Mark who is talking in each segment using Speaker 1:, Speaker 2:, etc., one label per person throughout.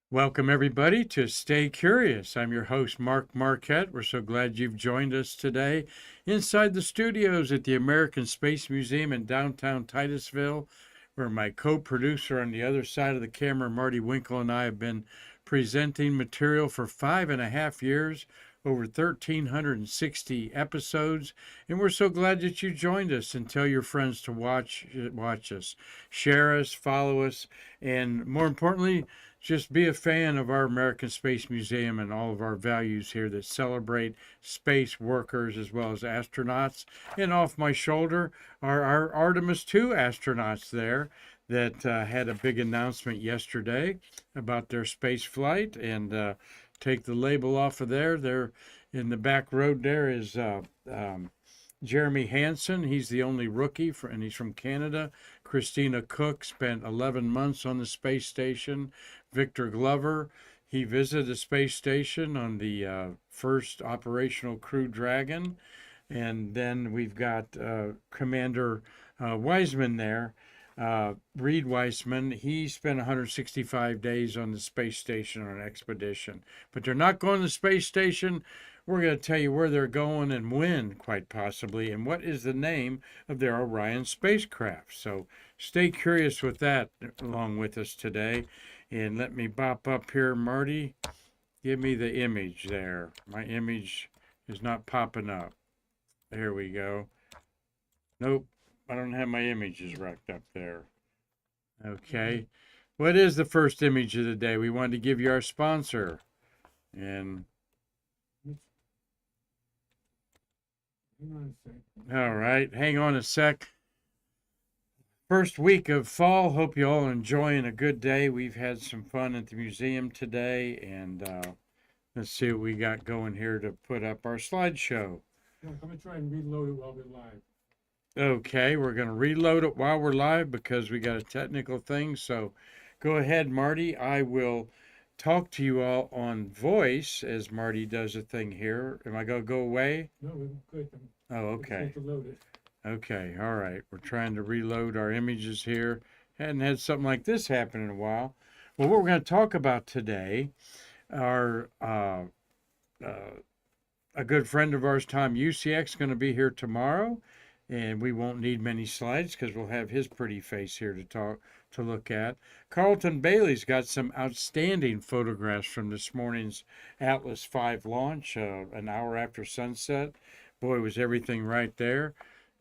Speaker 1: Welcome, everybody, to Stay Curious. I'm your host, Mark Marquette. We're so glad you've joined us today inside the studios at the American Space Museum in downtown Titusville, where my co producer on the other side of the camera, Marty Winkle, and I have been presenting material for 5.5 years, over 1,360 episodes. And we're so glad that you joined us, and tell your friends to watch us, share us, follow us, and more importantly, just be a fan of our American Space Museum and all of our values here that celebrate space workers as well as astronauts. And off my shoulder are our Artemis II astronauts there that had a big announcement yesterday about their space flight. And take the label off of there. There in the back road there is Jeremy Hansen. He's the only rookie, and he's from Canada. Christina Cook spent 11 months on the space station. Victor Glover, he visited the space station on the first operational Crew Dragon. And then we've got Commander Wiseman there. Reed Weissman, he spent 165 days on the space station on an expedition. But they're not going to the space station. We're going to tell you where they're going and when, quite possibly, and what is the name of their Orion spacecraft. So stay curious with that along with us today. And let me bop up here, Marty. Give me the image there. My image is not popping up. There we go. Nope, I don't have my images racked up there. Okay. What is the first image of the day? We wanted to give you our sponsor. And all right, hang on a sec. First week of fall. Hope you all enjoying a good day. We've had some fun at the museum today, and let's see what we got going here to put up our slideshow.
Speaker 2: I'm going to try and reload it while we're live.
Speaker 1: Okay, we're going to reload it while we're live because we got a technical thing. So go ahead, Marty. I will talk to you all on voice as Marty does a thing here. Am I going to go away?
Speaker 2: No, we're good.
Speaker 1: Oh, okay.
Speaker 2: To load it.
Speaker 1: Okay, all right. We're trying to reload our images here. Hadn't had something like this happen in a while. Well, what we're going to talk about today are a good friend of ours, Tom UCX, going to be here tomorrow, and we won't need many slides because we'll have his pretty face here to look at. Carlton Bailey's got some outstanding photographs from this morning's Atlas V launch, an hour after sunset. Boy, was everything right there.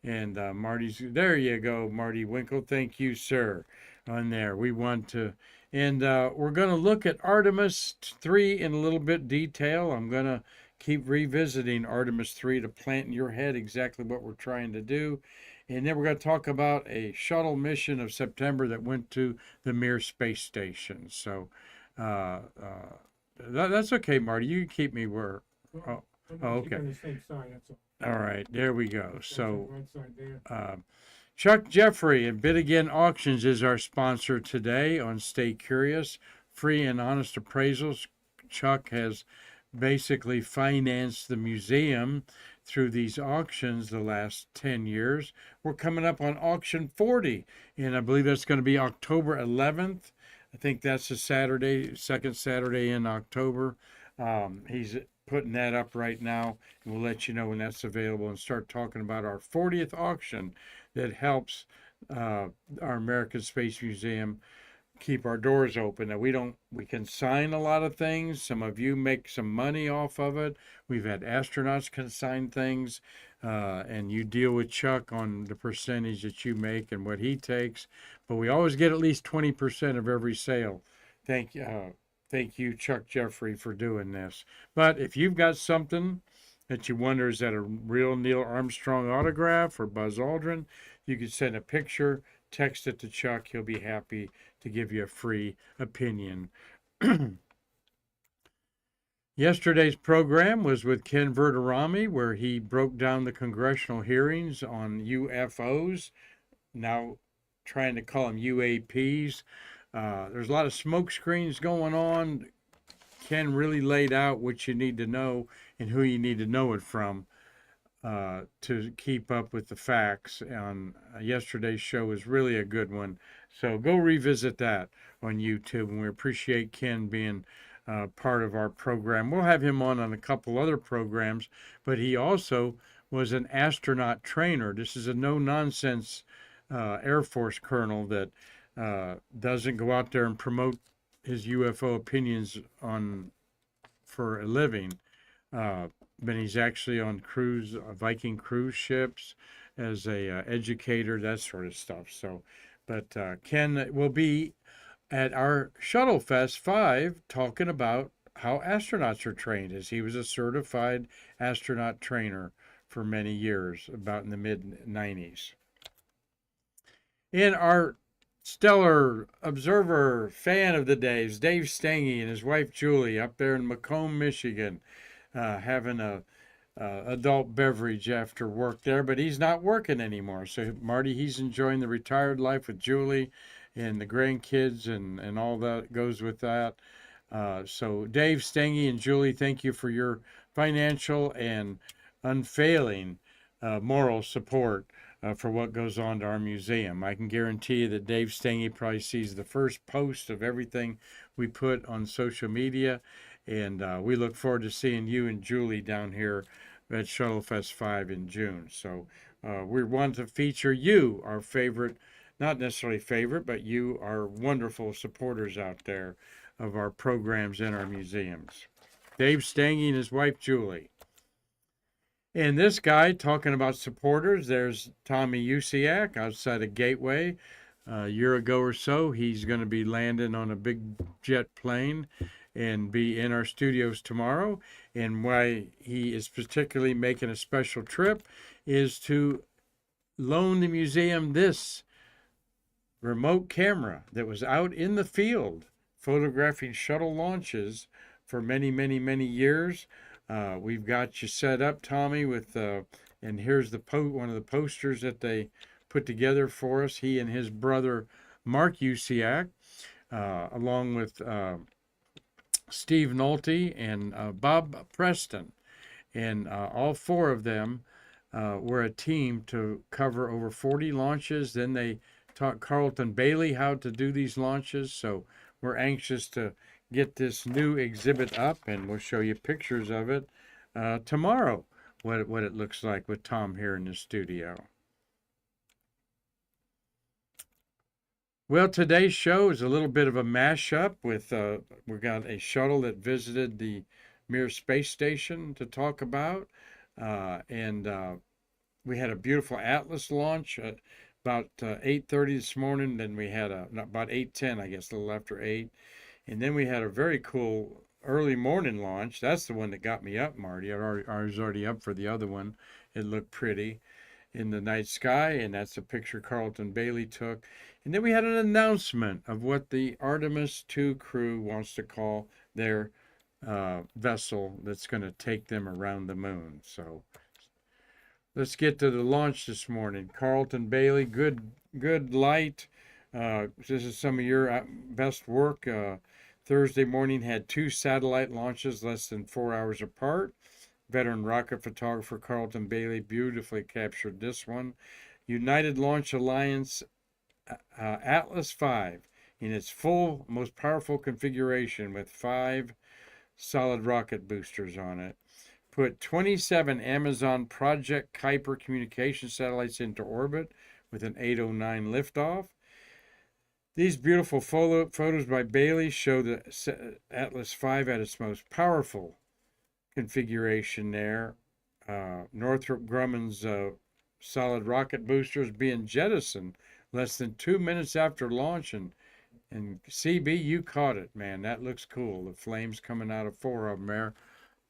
Speaker 1: And Marty's, there you go, Marty Winkle. Thank you, sir, on there. We want to, and we're going to look at Artemis III in a little bit detail. I'm going to keep revisiting Artemis III to plant in your head exactly what we're trying to do. And then we're going to talk about a shuttle mission of September that went to the Mir space station. So that's okay, Marty. You can keep me where. Oh, okay.
Speaker 2: On the same side, that's all.
Speaker 1: All right, there we go. So,
Speaker 2: Right side there.
Speaker 1: Chuck Jeffrey and Bid Again Auctions is our sponsor today on Stay Curious. Free and honest appraisals. Chuck has basically financed the museum through these auctions the last 10 years. We're coming up on auction 40, and I believe that's going to be October 11th. I think that's a Saturday, second Saturday in October. He's putting that up right now, and we'll let you know when that's available and start talking about our 40th auction that helps our American Space Museum keep our doors open. Now we can sign a lot of things. Some of you make some money off of it. We've had astronauts consign things, and you deal with Chuck on the percentage that you make and what he takes. But we always get at least 20% of every sale. Thank you. Thank you, Chuck Jeffrey, for doing this. But if you've got something that you wonder, is that a real Neil Armstrong autograph or Buzz Aldrin, you can send a picture, text it to Chuck. He'll be happy to give you a free opinion. Yesterday's program was with Ken Verderami, where he broke down the congressional hearings on UFOs, now trying to call them UAPs. There's a lot of smoke screens going on. Ken really laid out what you need to know and who you need to know it from to keep up with the facts. And yesterday's show was really a good one. So go revisit that on YouTube, and we appreciate Ken being part of our program. We'll have him on a couple other programs, but he also was an astronaut trainer. This is a no-nonsense Air Force colonel that doesn't go out there and promote his UFO opinions on for a living. But he's actually on Viking cruise ships as a educator, that sort of stuff. So, but Ken will be at our Shuttle Fest 5 talking about how astronauts are trained, as he was a certified astronaut trainer for many years, about in the mid-90s. In our stellar observer fan of the day is Dave Stange and his wife Julie up there in Macomb, Michigan, having a adult beverage after work there, but he's not working anymore. So Marty, he's enjoying the retired life with Julie and the grandkids and all that goes with that. So Dave Stange and Julie, thank you for your financial and unfailing moral support for what goes on to our museum. I can guarantee you that Dave Stange probably sees the first post of everything we put on social media, and we look forward to seeing you and Julie down here at Shuttle Fest 5 in June. So we want to feature you, our favorite, not necessarily favorite, but you are wonderful supporters out there of our programs in our museums. Dave Stange and his wife Julie. And this guy talking about supporters, there's Tommy Usiak outside of Gateway. A year ago or so, he's going to be landing on a big jet plane and be in our studios tomorrow. And why he is particularly making a special trip is to loan the museum this remote camera that was out in the field photographing shuttle launches for many, many, many years. We've got you set up, Tommy, with and here's the one of the posters that they put together for us. He and his brother Mark Usiak, along with Steve Nolte and Bob Preston, and all four of them were a team to cover over 40 launches. Then they taught Carlton Bailey how to do these launches. So we're anxious to get this new exhibit up, and we'll show you pictures of it tomorrow, what it looks like with Tom here in the studio. Well, today's show is a little bit of a mashup with, we got a shuttle that visited the Mir space station to talk about, and we had a beautiful Atlas launch at about 8:30 this morning. Then we had about 8:10, I guess, a little after 8. And then we had a very cool early morning launch. That's the one that got me up, Marty. I was already up for the other one. It looked pretty in the night sky, and that's a picture Carlton Bailey took. And then we had an announcement of what the Artemis II crew wants to call their vessel that's going to take them around the moon. So let's get to the launch this morning. Carlton Bailey, good light. This is some of your best work. Thursday morning had 2 satellite launches less than 4 hours apart. Veteran rocket photographer Carlton Bailey beautifully captured this one. United Launch Alliance Atlas V in its full, most powerful configuration with 5 solid rocket boosters on it. Put 27 Amazon Project Kuiper communication satellites into orbit with an 8:09 liftoff. These beautiful photos by Bailey show the Atlas V at its most powerful configuration there. Northrop Grumman's solid rocket boosters being jettisoned less than 2 minutes after launch. And CB, you caught it, man. That looks cool. The flames coming out of 4 of them there.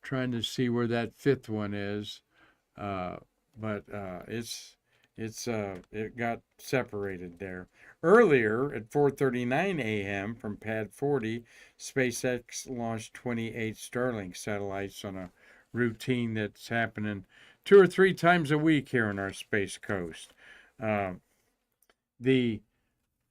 Speaker 1: Trying to see where that 5th one is. But it got separated there. Earlier at 4:39 a.m. from Pad 40, SpaceX launched 28 Starlink satellites on a routine that's happening 2 or 3 times a week here on our Space Coast. The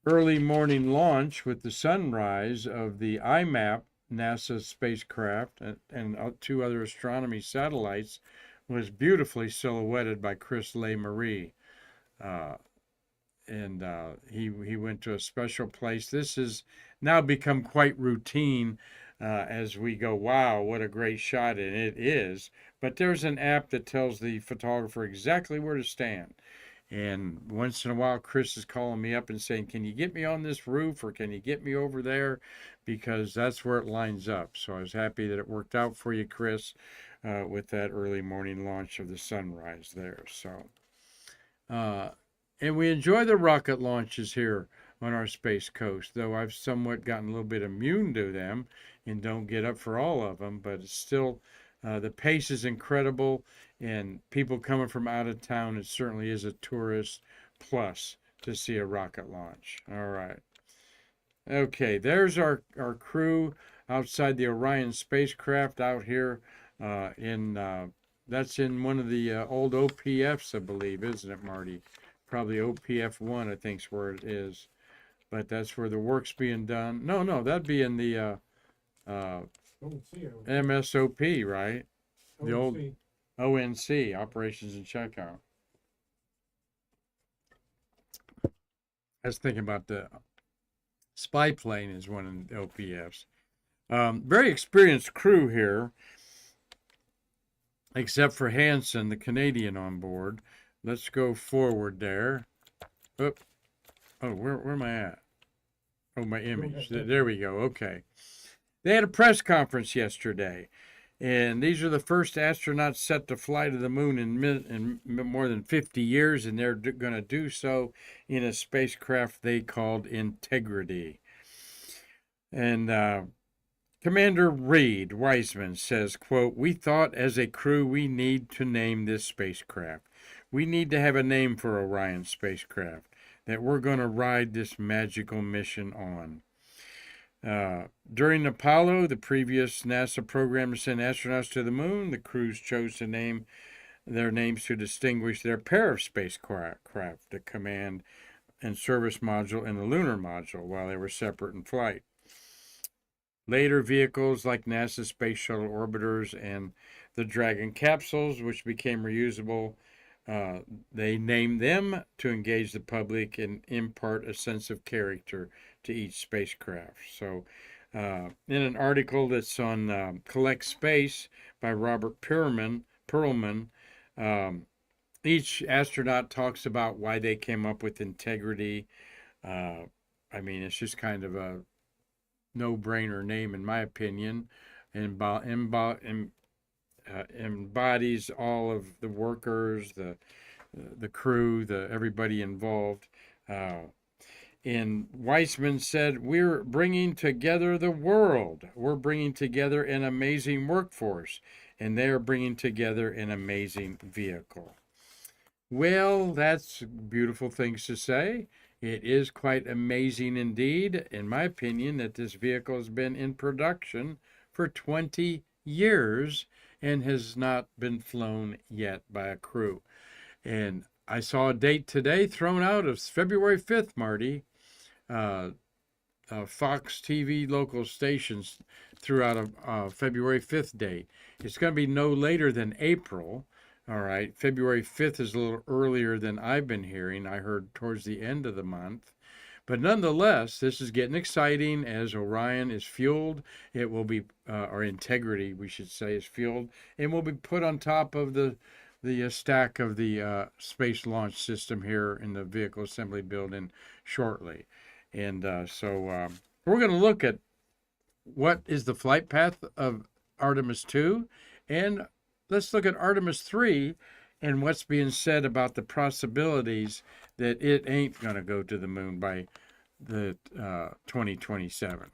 Speaker 1: early morning launch with the sunrise of the IMAP NASA spacecraft and 2 other astronomy satellites was beautifully silhouetted by Chris LeMarie. he went to a special place. This has now become quite routine as we go, wow, what a great shot, and it is. But there's an app that tells the photographer exactly where to stand. And once in a while, Chris is calling me up and saying, "Can you get me on this roof or can you get me over there?" Because that's where it lines up. So I was happy that it worked out for you, Chris, with that early morning launch of the sunrise there. So, uh, and we enjoy the rocket launches here on our Space Coast, though I've somewhat gotten a little bit immune to them and don't get up for all of them, but it's still, the pace is incredible, and people coming from out of town, it certainly is a tourist plus to see a rocket launch. All right. Okay, there's our crew outside the Orion spacecraft out here that's in one of the old OPFs, I believe, isn't it, Marty? Probably OPF 1, I think, is where it is. But that's where the work's being done. No, that'd be in the
Speaker 2: ONC,
Speaker 1: MSOP, right? The old
Speaker 2: ONC.
Speaker 1: ONC, Operations and Checkout. I was thinking about the spy plane is one of the OPFs. Very experienced crew here, except for Hansen, the Canadian, on board. Let's go forward there. Oh, where am I at? Oh, my image. There we go. Okay. They had a press conference yesterday, and these are the first astronauts set to fly to the moon in more than 50 years, and they're going to do so in a spacecraft they called Integrity. And Commander Reed Wiseman says, quote, "We thought as a crew we need to name this spacecraft. We need to have a name for Orion spacecraft that we're going to ride this magical mission on." During Apollo, the previous NASA program to send astronauts to the moon, the crews chose to name their names to distinguish their pair of spacecraft, the Command and Service Module and the Lunar Module, while they were separate in flight. Later vehicles like NASA's Space Shuttle orbiters and the Dragon capsules, which became reusable, they named them to engage the public and impart a sense of character to each spacecraft. So, in an article that's on Collect Space by Robert Perlman, each astronaut talks about why they came up with Integrity. I mean, it's just kind of a no-brainer name, in my opinion, and embodies all of the workers, the crew, everybody involved. And Weissman said, "We're bringing together the world. We're bringing together an amazing workforce, and they're bringing together an amazing vehicle." Well, that's beautiful things to say. It is quite amazing indeed, in my opinion, that this vehicle has been in production for 20 years and has not been flown yet by a crew. And I saw a date today thrown out of February 5th, Marty. Fox TV local stations threw out a February 5th date. It's going to be no later than April. All right, February 5th is a little earlier than I've been hearing. I heard towards the end of the month. But nonetheless, this is getting exciting as Orion is fueled. It will be, or Integrity, we should say, is fueled, and will be put on top of the stack of the Space Launch System here in the Vehicle Assembly Building shortly. And so we're going to look at what is the flight path of Artemis II, and let's look at Artemis III and what's being said about the possibilities that it ain't going to go to the moon by the 2027.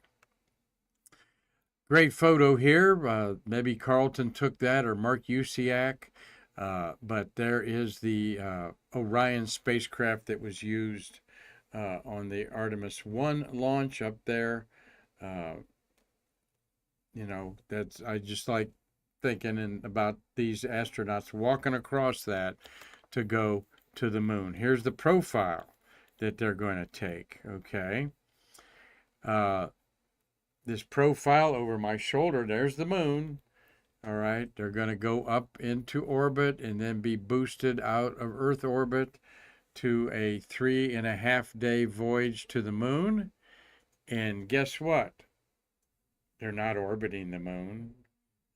Speaker 1: Great photo here. Maybe Carlton took that or Mark Usiak. But there is the Orion spacecraft that was used on the Artemis I launch up there. That's I just like thinking about these astronauts walking across that to go to the moon. Here's the profile that they're going to take, okay? This profile over my shoulder, there's the moon. All right, they're going to go up into orbit and then be boosted out of Earth orbit to a 3.5-day voyage to the moon. And guess what? They're not orbiting the moon.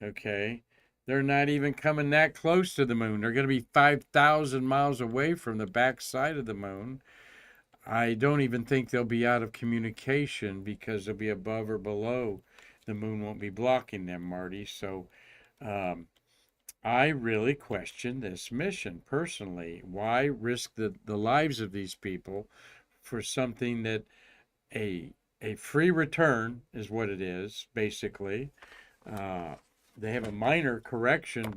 Speaker 1: Okay. They're not even coming that close to the moon. They're going to be 5,000 miles away from the backside of the moon. I don't even think they'll be out of communication because they'll be above or below. The moon won't be blocking them, Marty. So I really question this mission personally. Why risk the lives of these people for something that a free return is what it is, basically. They have a minor correction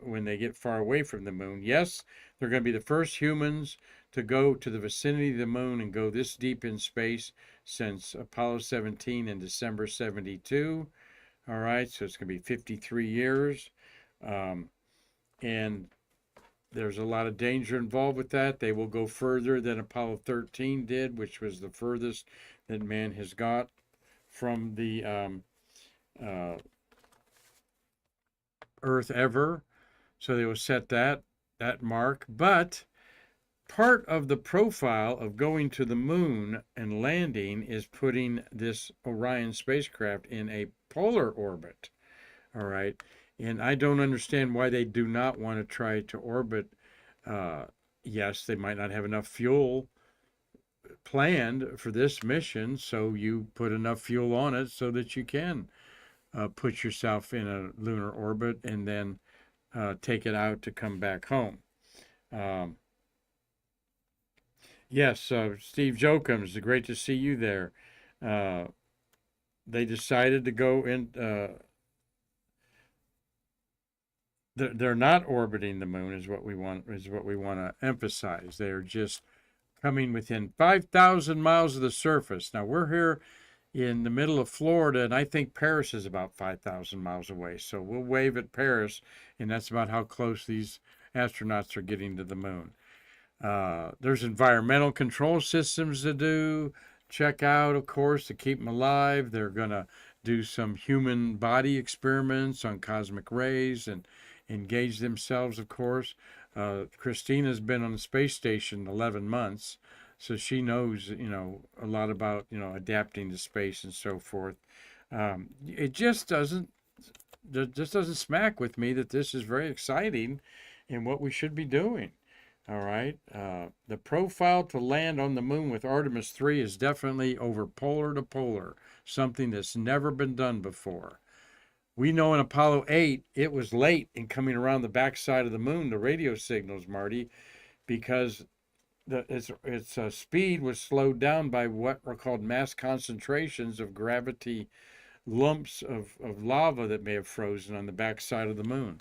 Speaker 1: when they get far away from the moon. Yes, they're going to be the first humans to go to the vicinity of the moon and go this deep in space since Apollo 17 in December 72. All right, so it's going to be 53 years. And there's a lot of danger involved with that. They will go further than Apollo 13 did, which was the furthest that man has got from the Earth ever. So they will set that mark. But part of the profile of going to the moon and landing is putting this Orion spacecraft in a polar orbit. All right. And I don't understand why they do not want to try to orbit. Yes, they might not have enough fuel planned for this mission, so you put enough fuel on it so that you can put yourself in a lunar orbit and then take it out to come back home. Yes, Steve Jokums, great to see you there. They decided to go in. They're not orbiting the moon, is what we want to emphasize. They're just coming within 5,000 miles of the surface. Now we're here in the middle of Florida, and I think Paris is about 5,000 miles away. So we'll wave at Paris, and that's about how close these astronauts are getting to the moon. There's environmental control systems to check out, of course, to keep them alive. They're going to do some human body experiments on cosmic rays and engage themselves, of course. Christina's been on the space station 11 months, so she knows, a lot about, adapting to space and so forth. It just doesn't smack with me that this is very exciting and what we should be doing. All right. The profile to land on the moon with Artemis III is definitely over polar to polar, something that's never been done before. We know in Apollo 8, it was late in coming around the backside of the moon, the radio signals, Marty, because its speed was slowed down by what are called mass concentrations of gravity lumps of lava that may have frozen on the backside of the moon.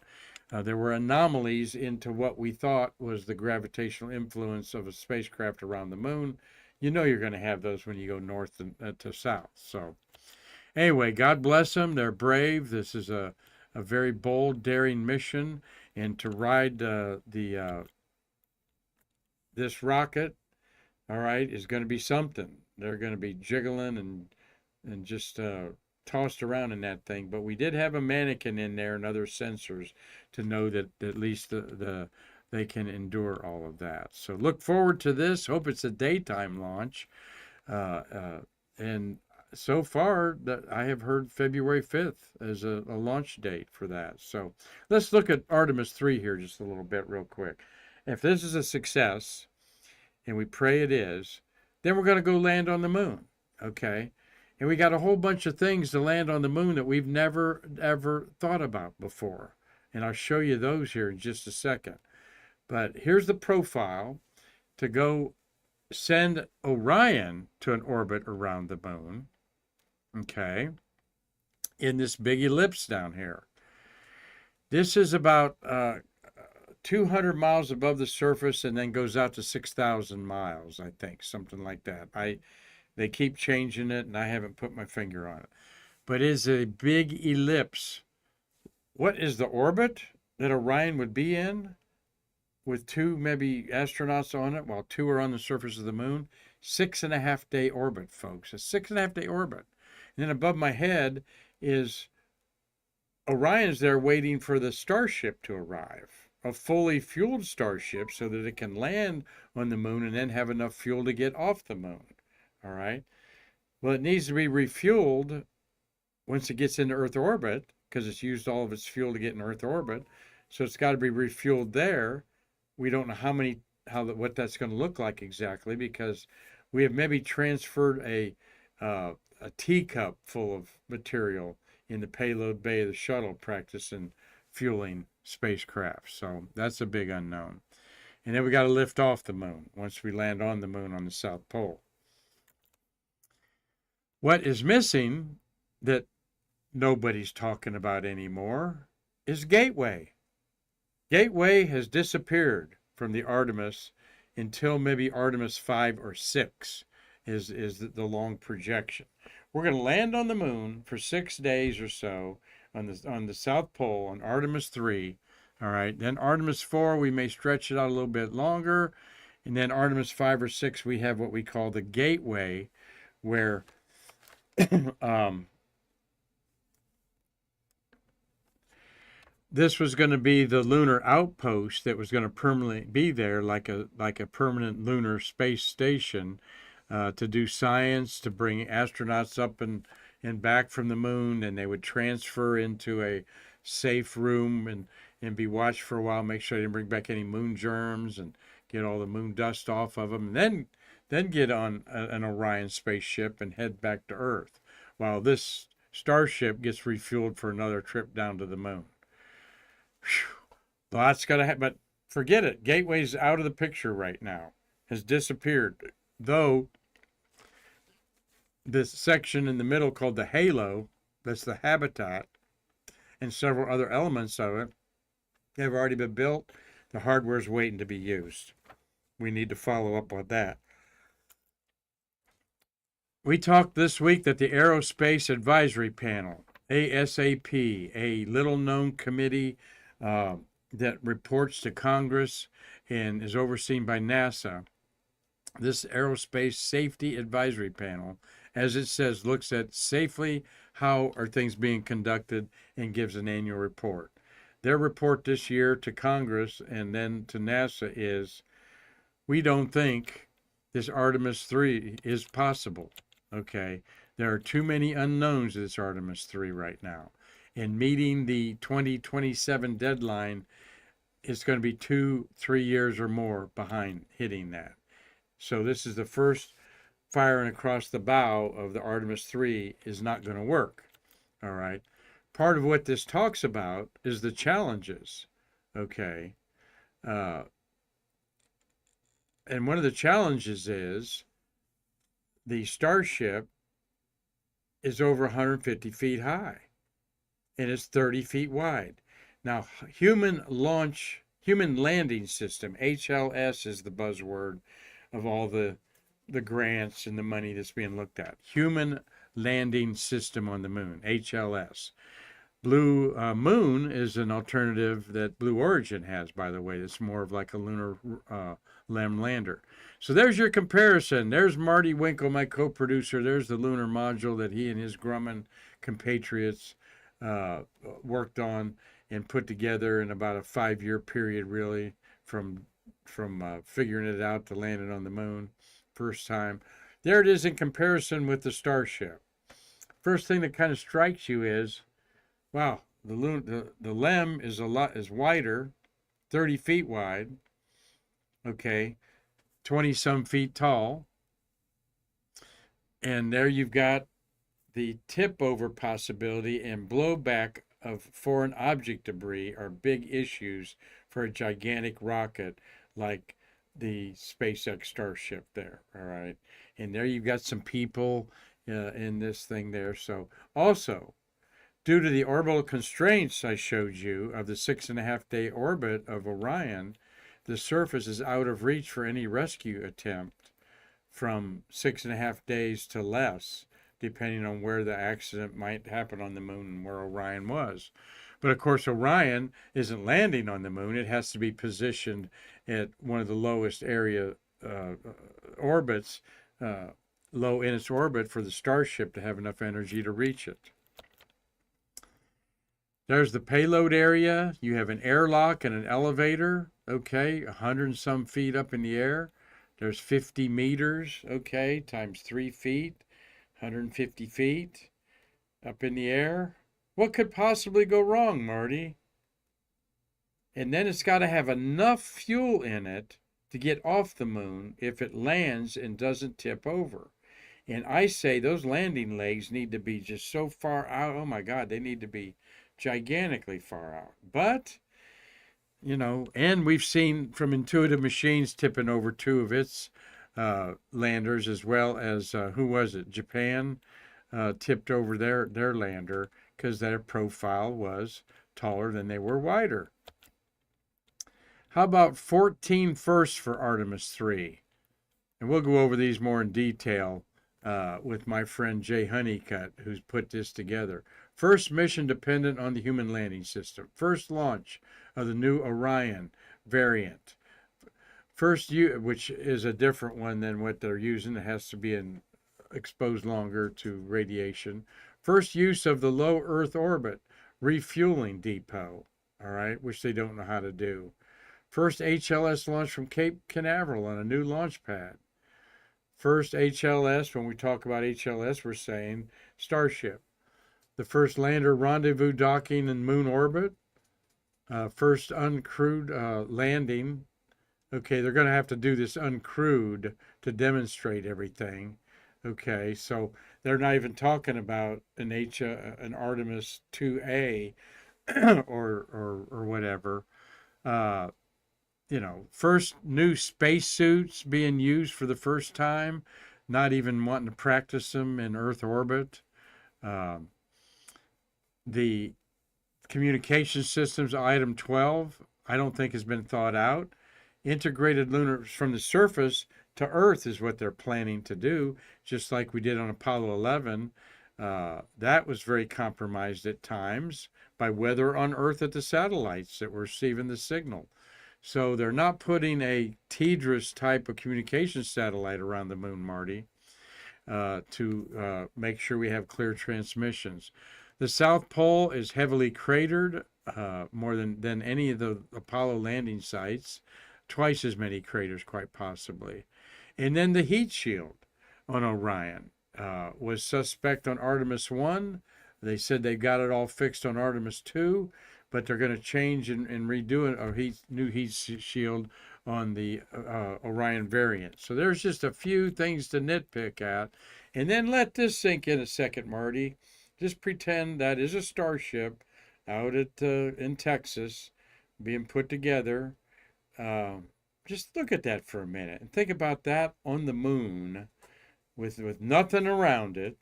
Speaker 1: There were anomalies into what we thought was the gravitational influence of a spacecraft around the moon. You know you're going to have those when you go north to south. So anyway, God bless them. They're brave. This is a very bold, daring mission. And to ride this rocket, all right, is going to be something. They're going to be jiggling and just tossed around in that thing. But we did have a mannequin in there and other sensors to know that at least they can endure all of that. So look forward to this. Hope it's a daytime launch. And so far, I have heard February 5th as a launch date for that. So let's look at Artemis III here just a little bit real quick. If this is a success, and we pray it is, then we're going to go land on the moon, okay? And we got a whole bunch of things to land on the moon that we've never, ever thought about before. And I'll show you those here in just a second. But here's the profile to go send Orion to an orbit around the moon, okay, in this big ellipse down here. This is about 200 miles above the surface and then goes out to 6,000 miles, I think, something like that. They keep changing it, and I haven't put my finger on it. But it is a big ellipse. What is the orbit that Orion would be in with two maybe astronauts on it while two are on the surface of the moon? 6.5-day orbit, folks. A 6.5-day orbit. And then above my head is Orion's there waiting for the Starship to arrive. a fully fueled Starship so that it can land on the moon and then have enough fuel to get off the moon. All right. Well, it needs to be refueled once it gets into Earth orbit because it's used all of its fuel to get in Earth orbit. So it's got to be refueled there. We don't know what that's going to look like exactly because we have maybe transferred a teacup full of material in the payload bay of the shuttle practicing fueling spacecraft. So that's a big unknown. And then we got to lift off the moon once we land on the moon on the South Pole. What is missing that nobody's talking about anymore is Gateway. Gateway has disappeared from the Artemis until maybe Artemis 5 or 6 is the long projection. We're going to land on the moon for 6 days or so on the South Pole on Artemis 3. All right. Then Artemis 4, we may stretch it out a little bit longer. And then Artemis 5 or 6, we have what we call the Gateway, where this was going to be the lunar outpost that was going to permanently be there, like a permanent lunar space station, to do science, to bring astronauts up and back from the moon, and they would transfer into a safe room and be watched for a while, make sure they didn't bring back any moon germs and get all the moon dust off of them, and then get on an Orion spaceship and head back to Earth, while this Starship gets refueled for another trip down to the moon. Whew. Lots got to happen, but forget it. Gateway's out of the picture right now, has disappeared. Though this section in the middle called the halo, that's the habitat, and several other elements of it have already been built. The hardware's waiting to be used. We need to follow up on that. We talked this week that the Aerospace Advisory Panel, ASAP, a little-known committee that reports to Congress and is overseen by NASA. This Aerospace Safety Advisory Panel, as it says, looks at safely how are things being conducted and gives an annual report. Their report this year to Congress and then to NASA is, we don't think this Artemis III is possible. Okay, there are too many unknowns to this Artemis III right now. And meeting the 2027 deadline is going to be 2-3 years or more behind hitting that. So this is the first firing across the bow of the Artemis III is not going to work. All right. Part of what this talks about is the challenges. Okay. And one of the challenges is the Starship is over 150 feet high and it's 30 feet wide. Now, human landing system, HLS is the buzzword of all the grants and the money that's being looked at. Human landing system on the moon, HLS. Blue Moon is an alternative that Blue Origin has, by the way. It's more of like a lunar LEM lander. So there's your comparison. There's Marty Winkle, my co-producer. There's the lunar module that he and his Grumman compatriots worked on and put together in about a 5-year period, really, from figuring it out to landing on the moon first time. There it is in comparison with the Starship. First thing that kind of strikes you is, wow, the LEM is wider, 30 feet wide, okay, 20 some feet tall. And there you've got the tip over possibility and blowback of foreign object debris are big issues for a gigantic rocket like the SpaceX Starship there, all right? And there you've got some people in this thing there. So also, due to the orbital constraints I showed you of the 6.5-day orbit of Orion, the surface is out of reach for any rescue attempt from 6.5 days to less, depending on where the accident might happen on the moon and where Orion was. But of course, Orion isn't landing on the moon. It has to be positioned at one of the lowest area orbits, low in its orbit for the Starship to have enough energy to reach it. There's the payload area. You have an airlock and an elevator, okay, 100 and some feet up in the air. There's 50 meters, okay, times 3 feet, 150 feet up in the air. What could possibly go wrong, Marty? And then it's got to have enough fuel in it to get off the moon if it lands and doesn't tip over. And I say those landing legs need to be just so far out. Oh my God, they need to be gigantically far out. But, and we've seen from Intuitive Machines tipping over 2 of its landers, as well as, who was it? Japan tipped over their lander because their profile was taller than they were wider. How about 14 firsts for Artemis III? And we'll go over these more in detail with my friend Jay Honeycutt, who's put this together. First mission dependent on the human landing system. First launch of the new Orion variant. First, which is a different one than what they're using. It has to be exposed longer to radiation. First use of the low Earth orbit refueling depot, all right, which they don't know how to do. First HLS launch from Cape Canaveral on a new launch pad. First HLS, when we talk about HLS, we're saying Starship. The first lander rendezvous docking in moon orbit. First uncrewed landing. Okay, they're going to have to do this uncrewed to demonstrate everything. Okay, so they're not even talking about an Artemis II-A or whatever. First new spacesuits being used for the first time, not even wanting to practice them in Earth orbit. The communication systems, item 12, I don't think has been thought out. Integrated lunar from the surface to Earth is what they're planning to do, just like we did on Apollo 11. That was very compromised at times by weather on Earth at the satellites that were receiving the signal. So they're not putting a TDRS type of communication satellite around the moon, Marty, to make sure we have clear transmissions. The South Pole is heavily cratered, more than any of the Apollo landing sites, twice as many craters quite possibly. And then the heat shield on Orion was suspect on Artemis I. They said they got it all fixed on Artemis II, but they're going to change and redo a new heat shield on the Orion variant. So there's just a few things to nitpick at. And then let this sink in a second, Marty. Just pretend that is a Starship out in Texas being put together. Just look at that for a minute and think about that on the moon with nothing around it.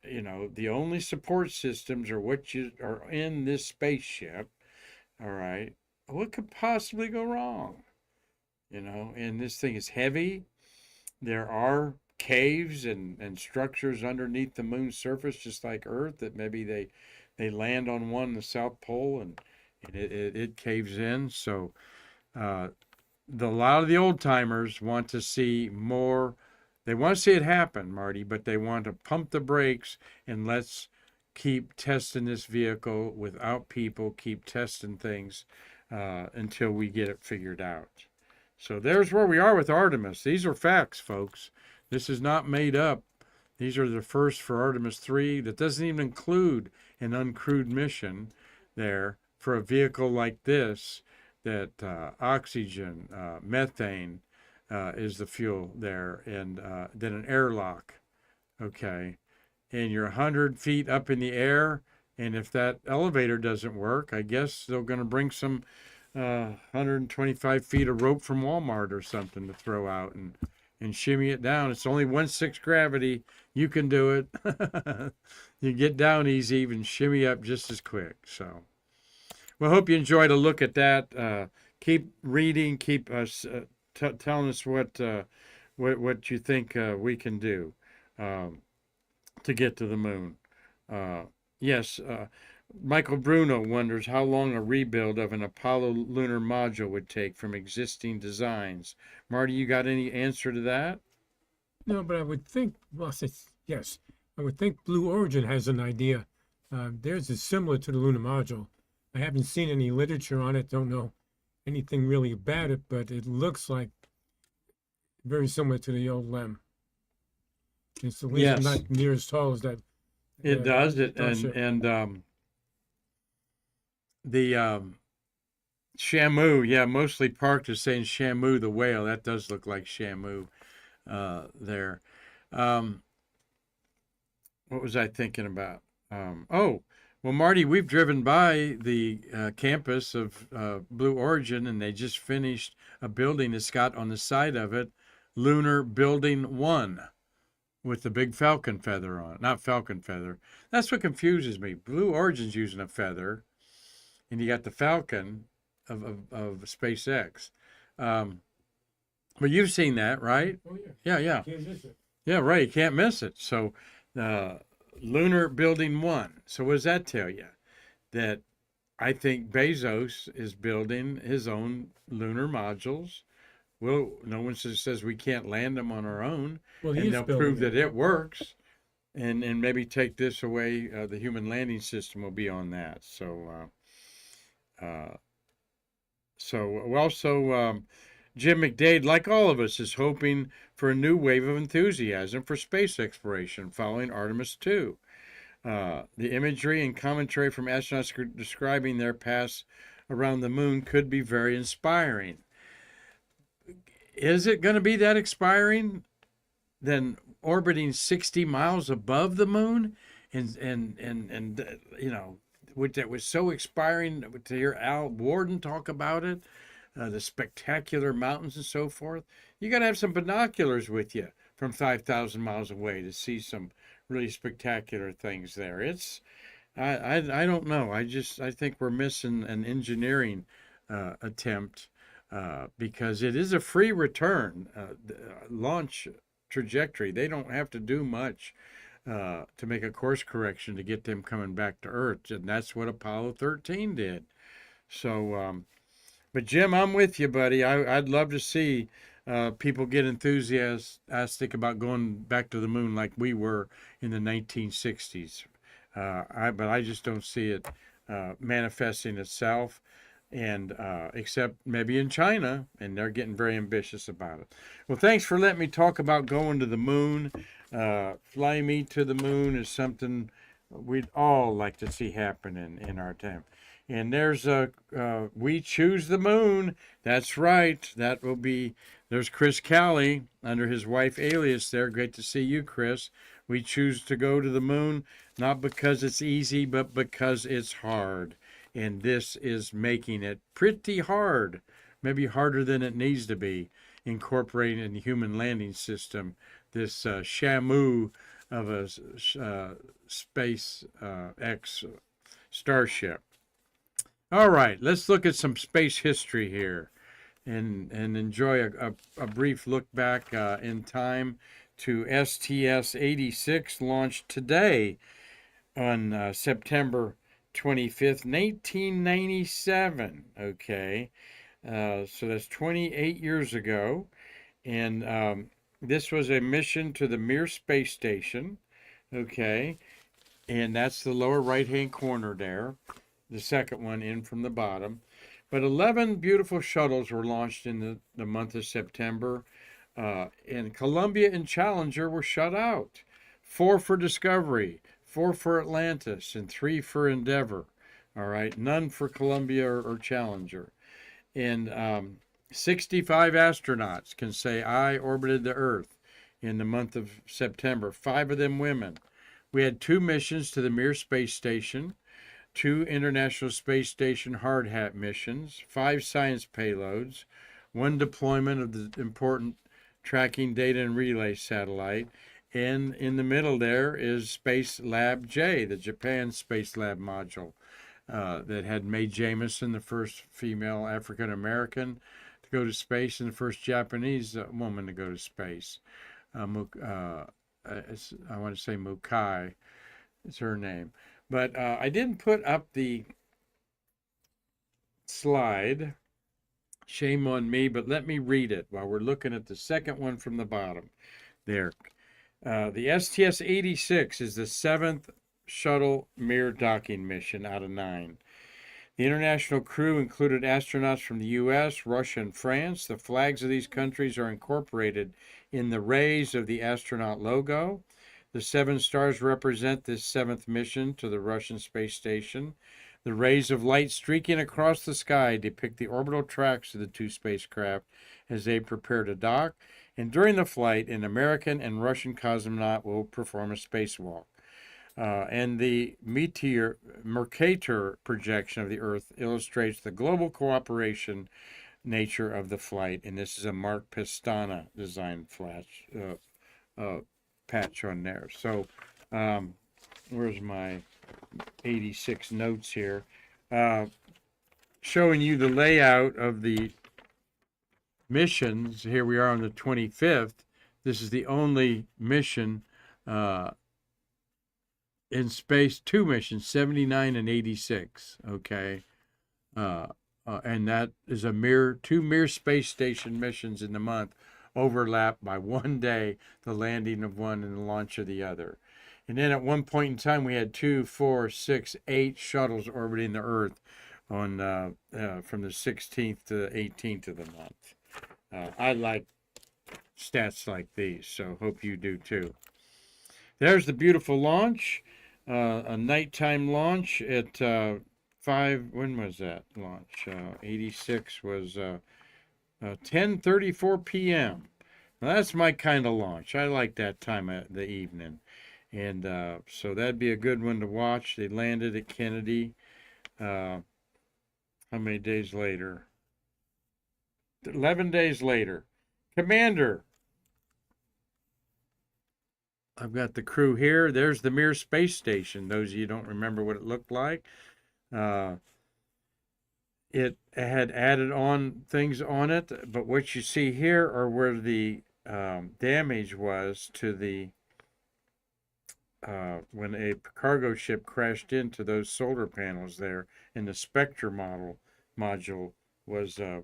Speaker 1: The only support systems are what are in this spaceship. All right. What could possibly go wrong? And this thing is heavy. There are caves and structures underneath the moon's surface, just like Earth, that maybe they land on one in the South Pole and it caves in. So a lot of the old timers want to see more. They want to see it happen, Marty, but they want to pump the brakes and let's keep testing this vehicle without people, keep testing things until we get it figured out. So there's where we are with Artemis. These are facts, folks. This is not made up. These are the first for Artemis III. That doesn't even include an uncrewed mission there for a vehicle like this, that oxygen, methane, is the fuel there, and then an airlock, okay? And you're 100 feet up in the air, and if that elevator doesn't work, I guess they're going to bring some 125 feet of rope from Walmart or something to throw out and shimmy it down. It's only 1/6 gravity. You can do it. You get down easy, even shimmy up just as quick. So, well, I hope you enjoyed a look at that. Keep reading, keep us telling us what you think we can do to get to the moon. Yes, Michael Bruno wonders how long a rebuild of an Apollo lunar module would take from existing designs. Marty, you got any answer to that?
Speaker 2: No, but I would think, yes, I would think Blue Origin has an idea Theirs is similar to the lunar module. I haven't seen any literature on it, don't know anything really about it, but it looks like very similar to the old LEM. It's at least
Speaker 1: Yes,
Speaker 2: not near as tall as that.
Speaker 1: it does. It
Speaker 2: Starship.
Speaker 1: and the Shamu, yeah, mostly Park is saying Shamu the whale. That does look like Shamu there. What was I thinking about? Oh, well, Marty, we've driven by the campus of Blue Origin, and they just finished a building that's got on the side of it Lunar Building 1 with the big falcon feather on it. Not falcon feather. That's what confuses me. Blue Origin's using a feather, and you got the falcon of SpaceX. But you've seen that, right?
Speaker 2: Oh, yeah.
Speaker 1: Yeah.
Speaker 2: Can't miss it.
Speaker 1: Yeah, right. You can't miss it. So, Lunar Building 1. So, what does that tell you? That I think Bezos is building his own lunar modules. Well, no one says we can't land them on our own,
Speaker 2: Well, he
Speaker 1: and
Speaker 2: is
Speaker 1: they'll
Speaker 2: building
Speaker 1: prove that it works, and maybe take this away. The human landing system will be on that. So, Jim McDade, like all of us, is hoping for a new wave of enthusiasm for space exploration following Artemis II. The imagery and commentary from astronauts describing their pass around the moon could be very inspiring. Is it going to be that inspiring? Then orbiting 60 miles above the moon, and which that was so inspiring to hear Al Warden talk about it. The spectacular mountains and so forth. You got to have some binoculars with you from 5,000 miles away to see some really spectacular things there. I don't know. I think we're missing an engineering attempt because it is a free return launch trajectory. They don't have to do much to make a course correction to get them coming back to Earth, and that's what Apollo 13 did. So. But Jim, I'm with you, buddy. I'd love to see people get enthusiastic about going back to the moon like we were in the 1960s. But I just don't see it manifesting itself, and except maybe in China, and they're getting very ambitious about it. Well, thanks for letting me talk about going to the moon. Fly me to the moon is something we'd all like to see happen in our time. And there's We Choose the Moon. That's right. There's Chris Calley under his wife Alias there. Great to see you, Chris. We choose to go to the moon, not because it's easy, but because it's hard. And this is making it pretty hard, maybe harder than it needs to be, incorporating in the human landing system this Shamu of a Space X starship. All right, let's look at some space history here and enjoy a brief look back in time to STS-86, launched today on September 25th, 1997. Okay, so that's 28 years ago. And this was a mission to the Mir space station. Okay, and that's the lower right-hand corner there. The second one in from the bottom. But 11 beautiful shuttles were launched in the month of September. And Columbia and Challenger were shut out. 4 for Discovery, 4 for Atlantis, and 3 for Endeavour. All right, none for Columbia or Challenger. And 65 astronauts can say, I orbited the Earth in the month of September. 5 of them women. We had 2 missions to the Mir space station, 2 International Space Station hard hat missions, 5 science payloads, 1 deployment of the important tracking data and relay satellite, and in the middle there is Space Lab J, the Japan Space Lab module that had Mae Jemison, the first female African American to go to space, and the first Japanese woman to go to space. I want to say Mukai is her name. But I didn't put up the slide. Shame on me, but let me read it while we're looking at the second one from the bottom there. The STS-86 is the 7th Shuttle Mir docking mission out of 9. The international crew included astronauts from the U.S., Russia, and France. The flags of these countries are incorporated in the rays of the astronaut logo. The 7 stars represent this 7th mission to the Russian space station. The rays of light streaking across the sky depict the orbital tracks of the 2 spacecraft as they prepare to dock. And during the flight, an American and Russian cosmonaut will perform a spacewalk. And the Mercator projection of the Earth illustrates the global cooperation nature of the flight. And this is a Mark Pestana design patch on there. So, where's my 86 notes here? Showing you the layout of the missions. Here we are on the 25th. This is the only mission in space, 2 missions, 79 and 86. Okay. And that is 2 Mir space station missions in the month, overlapped by 1 day, the landing of one and the launch of the other. And then at one point in time, we had 2, 4, 6, 8 shuttles orbiting the Earth on from the 16th to the 18th of the month. I like stats like these, so hope you do too. There's the beautiful launch, a nighttime launch at 5. When was that launch? 86 was 10:34 p.m. Now, that's my kind of launch. I like that time of the evening. And so that'd be a good one to watch. They landed at Kennedy. How many days later? 11 days later. Commander. I've got the crew here. There's the Mir space station. Those of you who don't remember what it looked like. It had added on things on it, but what you see here are where the damage was to the when a cargo ship crashed into those solar panels there, and the Spectre module was and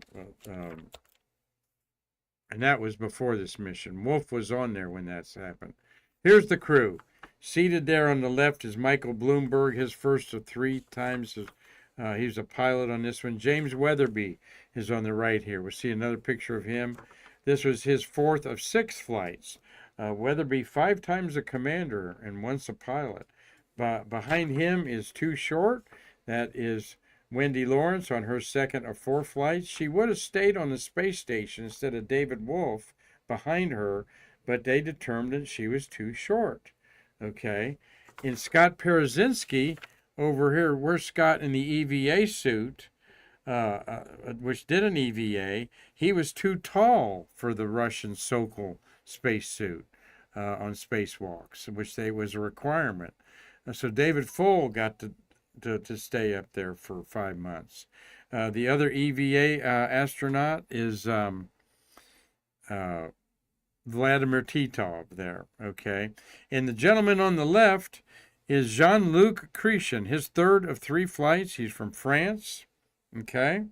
Speaker 1: that was before this mission. Wolf was on there when that's happened. Here's the crew. Seated there on the left is Michael Bloomberg, his first of 3 times. He was a pilot on this one. James Weatherby is on the right here. We'll see another picture of him. This was his 4th of 6 flights. Weatherby 5 times a commander and once a pilot. Behind him is Too Short. That is Wendy Lawrence on her 2nd of 4 flights. She would have stayed on the space station instead of David Wolf behind her, but they determined she was too short. Okay. In Scott Parazynski, over here, where's Scott in the EVA suit, which did an EVA? He was too tall for the Russian Sokol spacesuit on spacewalks, which was a requirement. So David Foale got to stay up there for 5 months. The other EVA astronaut is Vladimir Titov there, okay? And the gentleman on the left is Jean-Luc Christian, his 3rd of 3 flights. He's from France, okay?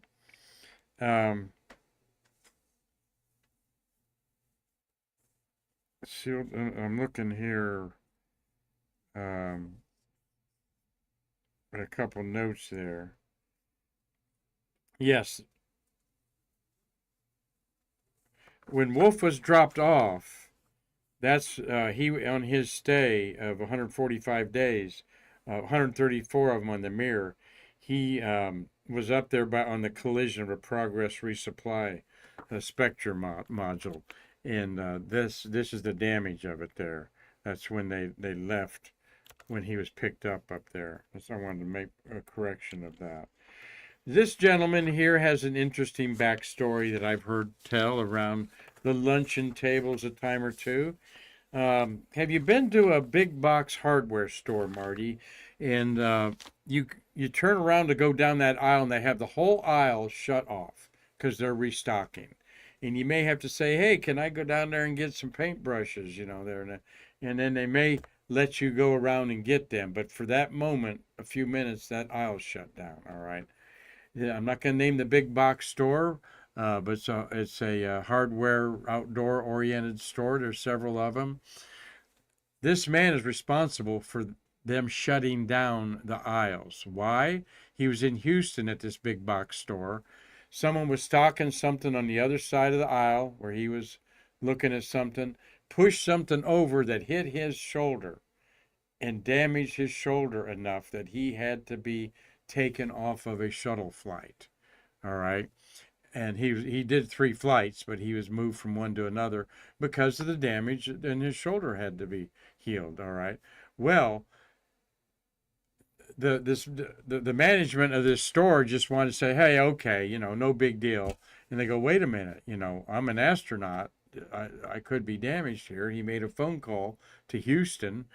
Speaker 1: See, I'm looking here at a couple notes there. Yes. When Wolf was dropped off, that's he on his stay of 145 days, 134 of them on the Mir. He was up there on the collision of a Progress resupply Spectre module, and this is the damage of it there. That's when they left, when he was picked up there. So I wanted to make a correction of that. This gentleman here has an interesting backstory that I've heard tell around the luncheon tables a time or two. Have you been to a big box hardware store, Marty? And you turn around to go down that aisle, and they have the whole aisle shut off because they're restocking. And you may have to say, "Hey, can I go down there and get some paintbrushes?" You know, there, and then they may let you go around and get them. But for that moment, a few minutes, that aisle's shut down. All right. Yeah, I'm not going to name the big box store, but it's a hardware, outdoor-oriented store. There's several of them. This man is responsible for them shutting down the aisles. Why? He was in Houston at this big box store. Someone was stocking something on the other side of the aisle where he was looking at something, pushed something over that hit his shoulder and damaged his shoulder enough that he had to be taken off of a shuttle flight. All right. And he did 3 flights, but he was moved from one to another because of the damage, and his shoulder had to be healed. All right. Well, the management of this store just wanted to say, hey, okay, no big deal. And they go, wait a minute, I'm an astronaut. I could be damaged here. He made a phone call to Houston.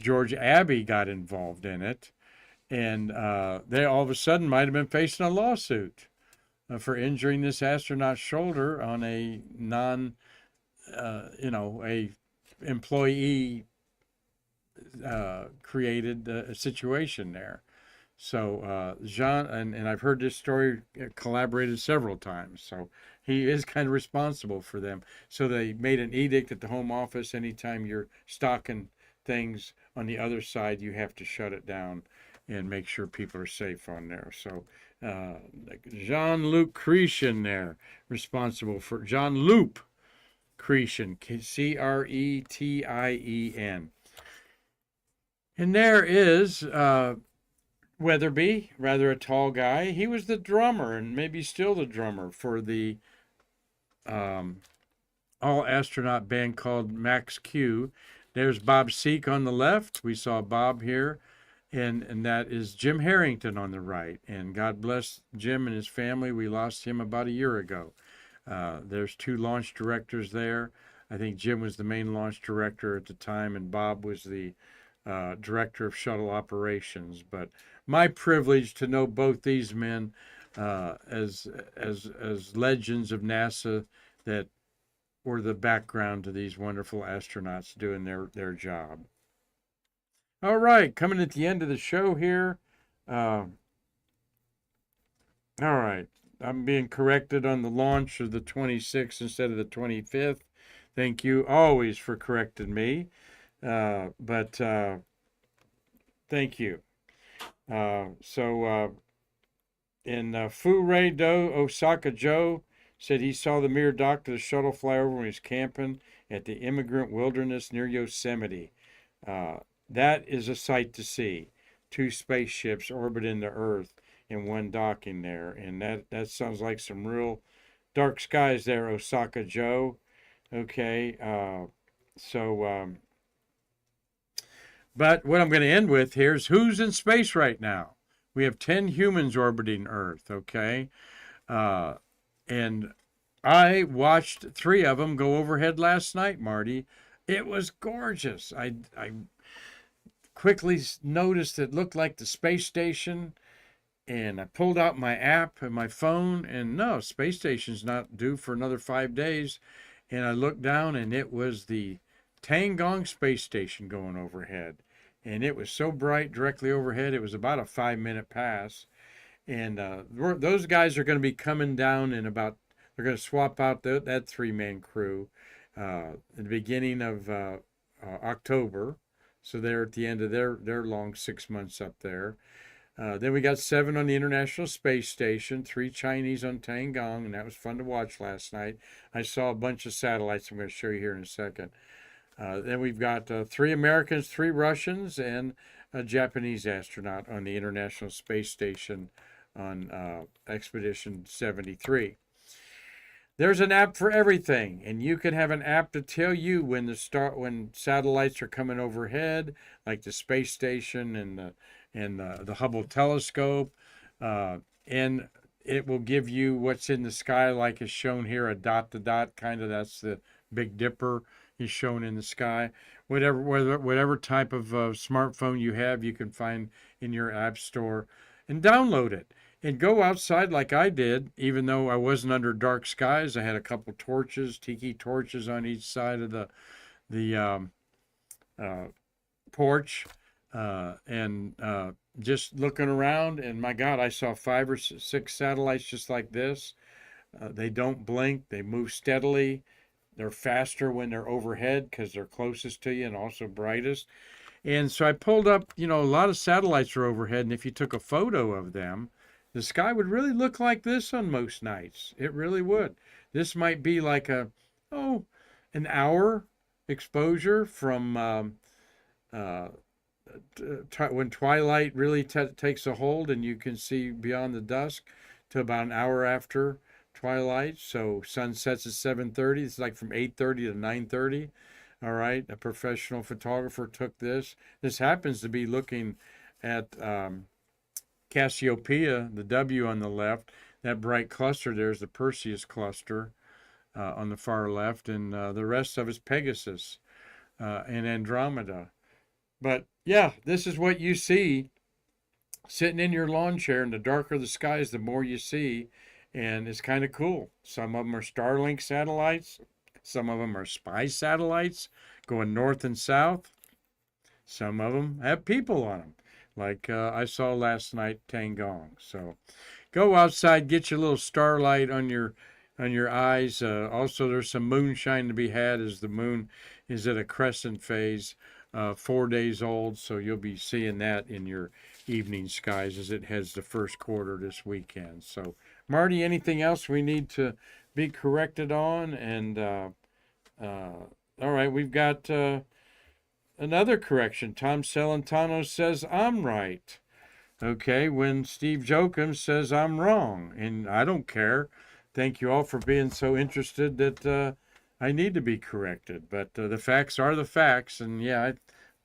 Speaker 1: George Abbey got involved in it, and they all of a sudden might have been facing a lawsuit for injuring this astronaut's shoulder on a a employee created situation there. So Jean, and I've heard this story collaborated several times. So he is kind of responsible for them. So they made an edict at the Home Office. Anytime you're stocking things on the other side, you have to shut it down and make sure people are safe on there. So Jean-Luc Cretion there, responsible for Jean-Luc Cretion, Cretien. And there is Weatherby, rather a tall guy. He was the drummer, and maybe still the drummer, for the all-astronaut band called Max Q. There's Bob Seek on the left. We saw Bob here. And that is Jim Harrington on the right. And God bless Jim and his family. We lost him about a year ago. There's 2 launch directors there. I think Jim was the main launch director at the time, and Bob was the director of shuttle operations. But my privilege to know both these men as legends of NASA that were the background to these wonderful astronauts doing their job. All right, coming at the end of the show here. All right, I'm being corrected on the launch of the 26th instead of the 25th. Thank you always for correcting me. But thank you. Fu-Ray Do Osaka Joe said he saw the Mir dock of the shuttle fly over when he was camping at the Immigrant Wilderness near Yosemite. That is a sight to see. 2 spaceships orbiting the Earth and one docking there. And that sounds like some real dark skies there, Osaka Joe. Okay. But what I'm going to end with here is who's in space right now. We have 10 humans orbiting Earth, okay? And I watched 3 of them go overhead last night, Marty. It was gorgeous. I quickly noticed it looked like the space station, and I pulled out my app and my phone, and no, space station's not due for another 5 days. And I looked down, and it was the Tiangong space station going overhead, and it was so bright directly overhead. It was about a 5-minute pass, and those guys are going to be coming down in about. They're going to swap out that 3-man crew at the beginning of October. So they're at the end of their long 6 months up there. Then we got 7 on the International Space Station, 3 Chinese on Tiangong, and that was fun to watch last night. I saw a bunch of satellites I'm going to show you here in a second. Then we've got 3 Americans, 3 Russians, and a Japanese astronaut on the International Space Station on Expedition 73. There's an app for everything, and you can have an app to tell you when satellites are coming overhead, like the space station and the Hubble telescope, and it will give you what's in the sky, like is shown here, a dot to dot kind of. That's the Big Dipper is shown in the sky. Whatever type of smartphone you have, you can find in your app store and download it. And go outside like I did, even though I wasn't under dark skies. I had a couple torches, tiki torches on each side of the porch, and just looking around. And my God, I saw 5 or 6 satellites just like this. They don't blink. They move steadily. They're faster when they're overhead because they're closest to you and also brightest. And so I pulled up, a lot of satellites are overhead, and if you took a photo of them, the sky would really look like this on most nights. It really would. This might be like an hour exposure from uh, when twilight really takes a hold and you can see beyond the dusk to about an hour after twilight. So sun sets at 7:30. It's like from 8:30 to 9:30. All right, a professional photographer took this. This happens to be looking at Cassiopeia, the W on the left. That bright cluster there is the Perseus cluster on the far left, and the rest of it's Pegasus and Andromeda. But yeah, this is what you see sitting in your lawn chair. And the darker the skies, the more you see. And it's kind of cool. Some of them are Starlink satellites. Some of them are spy satellites going north and south. Some of them have people on them, like I saw last night, Tangong. So go outside, get your little starlight on your eyes. Also, there's some moonshine to be had as the moon is at a crescent phase, 4 days old. So you'll be seeing that in your evening skies as it heads the first quarter this weekend. So, Marty, anything else we need to be corrected on? And all right, we've got another correction. Tom Celentano says I'm right. Okay, when Steve Joachim says I'm wrong, and I don't care. Thank you all for being so interested that I need to be corrected. But the facts are the facts, and yeah, I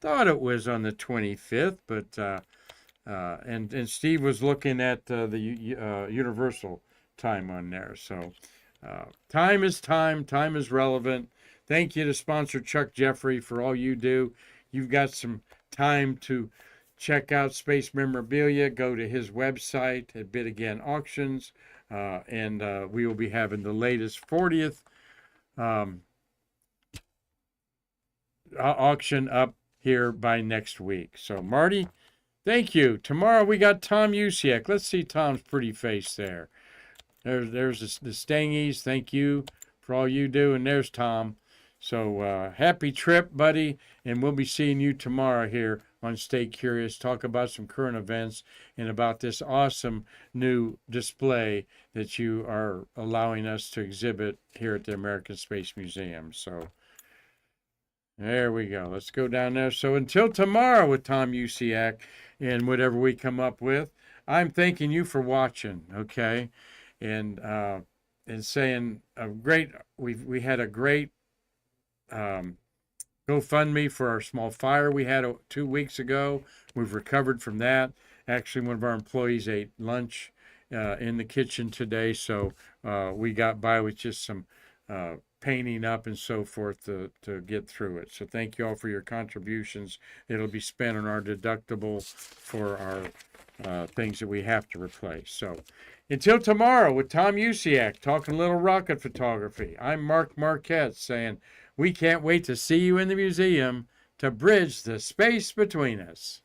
Speaker 1: thought it was on the 25th, but and Steve was looking at the universal time on there. So time is time. Time is relevant. Thank you to sponsor Chuck Jeffrey for all you do. You've got some time to check out space memorabilia. Go to his website at Bid Again Auctions, and we will be having the latest 40th auction up here by next week. So, Marty, thank you. Tomorrow we got Tom Usiak. Let's see Tom's pretty face there. There's the Stangies. Thank you for all you do. And there's Tom. So happy trip, buddy. And we'll be seeing you tomorrow here on Stay Curious. Talk about some current events and about this awesome new display that you are allowing us to exhibit here at the American Space Museum. So there we go. Let's go down there. So until tomorrow with Tom Usiak and whatever we come up with, I'm thanking you for watching, okay? And saying we had a great GoFundMe for our small fire we had 2 weeks ago. We've recovered from that. Actually, one of our employees ate lunch in the kitchen today, so we got by with just some painting up and so forth to get through it. So thank you all for your contributions. It'll be spent on our deductible for our things that we have to replace. So until tomorrow with Tom Usiak talking little rocket photography, I'm Mark Marquette saying we can't wait to see you in the museum to bridge the space between us.